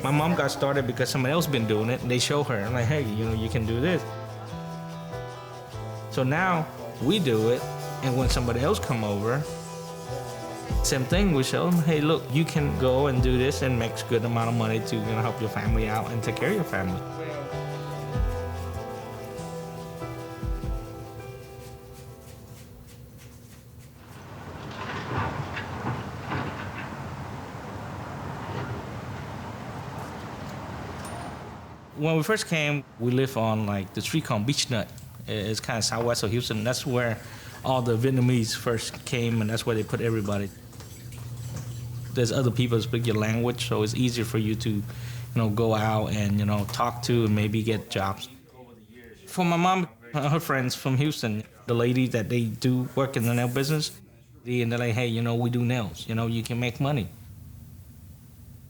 My mom got started because somebody else been doing it. And they show her, like, hey, you can do this. So now we do it, and when somebody else come over, same thing. We show them, hey, look, you can go and do this and make a good amount of money to help your family out and take care of your family. When we first came, we lived on like the street called Beach Nut. It's kind of southwest of Houston. That's where all the Vietnamese first came, and that's where they put everybody. There's other people who speak your language, so it's easier for you to, go out and talk to and maybe get jobs. For my mom, her friends from Houston, the ladies that they do work in the nail business, and they're like, hey, we do nails. You can make money.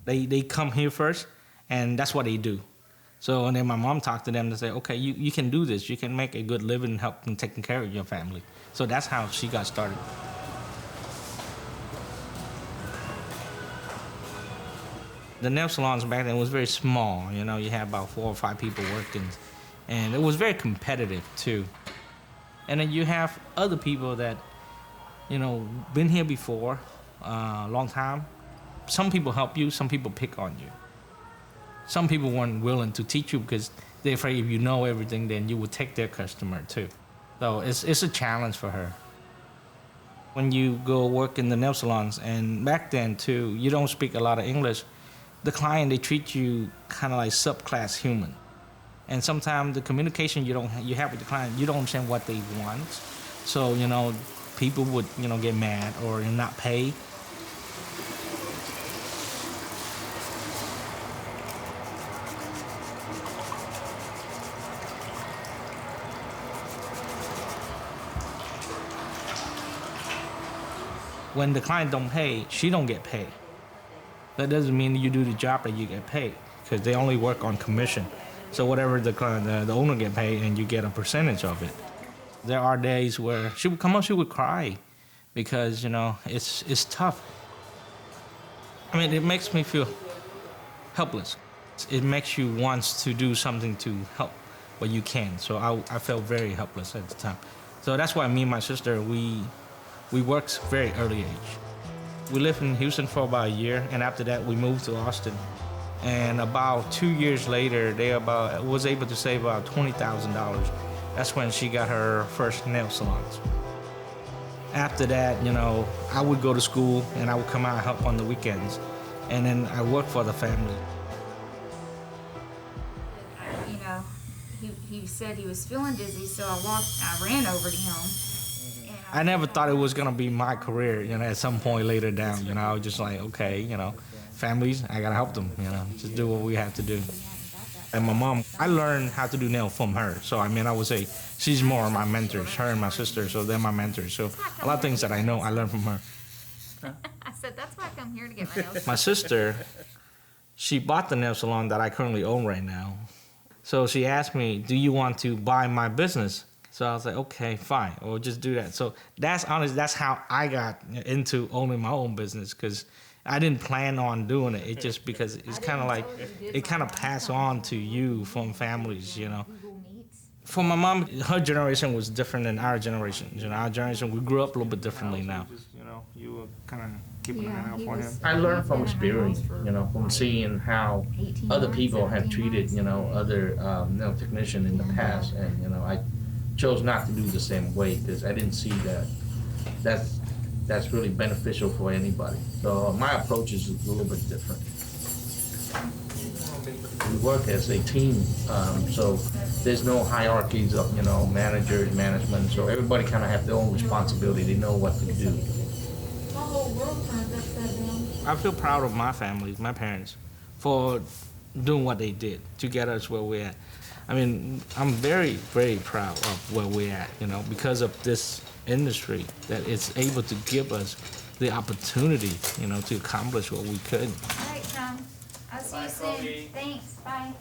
They come here first, and that's what they do. So, and then my mom talked to them to say, okay, you can do this. You can make a good living and help them taking care of your family. So that's how she got started. The nail salons back then was very small. You had about 4 or 5 people working. And it was very competitive, too. And then you have other people that, been here before a long time. Some people help you, some people pick on you. Some people weren't willing to teach you because they're afraid if you know everything, then you would take their customer too. So it's a challenge for her. When you go work in the nail salons, and back then too, you don't speak a lot of English, the client, they treat you kind of like subclass human. And sometimes the communication you have with the client, you don't understand what they want. So, people would, get mad or not pay. When the client don't pay, she don't get paid. That doesn't mean you do the job that you get paid, because they only work on commission. So whatever the client, the owner get paid, and you get a percentage of it. There are days where she would come up, she would cry, because it's tough. I mean, it makes me feel helpless. It makes you want to do something to help, but you can't. So I felt very helpless at the time. So that's why me and my sister, we worked very early age. We lived in Houston for about a year, and after that we moved to Austin. And about 2 years later, they was able to save about $20,000. That's when she got her first nail salons. After that, I would go to school and I would come out and help on the weekends. And then I worked for the family. He said he was feeling dizzy, so I ran over to him. I never thought it was gonna be my career, at some point later down. I was just like, okay, families, I gotta help them, just do what we have to do. And my mom, I learned how to do nail from her. So I would say she's more my mentors, her and my sister, so they're my mentors. So a lot of things that I know, I learned from her. I said, that's why I come here to get my nails. My sister, she bought the nail salon that I currently own right now. So she asked me, do you want to buy my business? So I was like, okay, fine, we'll just do that. So that's how I got into owning my own business, because I didn't plan on doing it. It just because it's kind of like, it kind of passed on to you from families, For my mom, her generation was different than our generation. Our generation, we grew up a little bit differently now. You were kind of keeping an eye out for him. I learned from experience, from seeing how other people have treated, other nail technicians in the past, and I chose not to do the same way because I didn't see that's really beneficial for anybody. So my approach is a little bit different. We work as a team, so there's no hierarchies of managers, management. So everybody kind of have their own responsibility. They know what to do. I feel proud of my family, my parents, for doing what they did to get us where we're at. I'm very, very proud of where we're at, because of this industry that it's able to give us the opportunity, to accomplish what we could. All right, Tom. I'll see you soon. Thanks. Bye.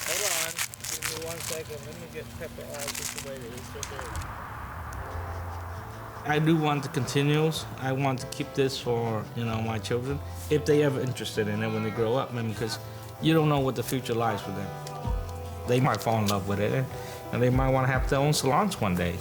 Hold on. Give me 1 second. Let me get pepper all situated. It's okay. I do want the continuals. I want to keep this for, you know, my children, if they ever interested in it when they grow up, man, because you don't know what the future lies for them. They might fall in love with it, and they might want to have their own salons one day.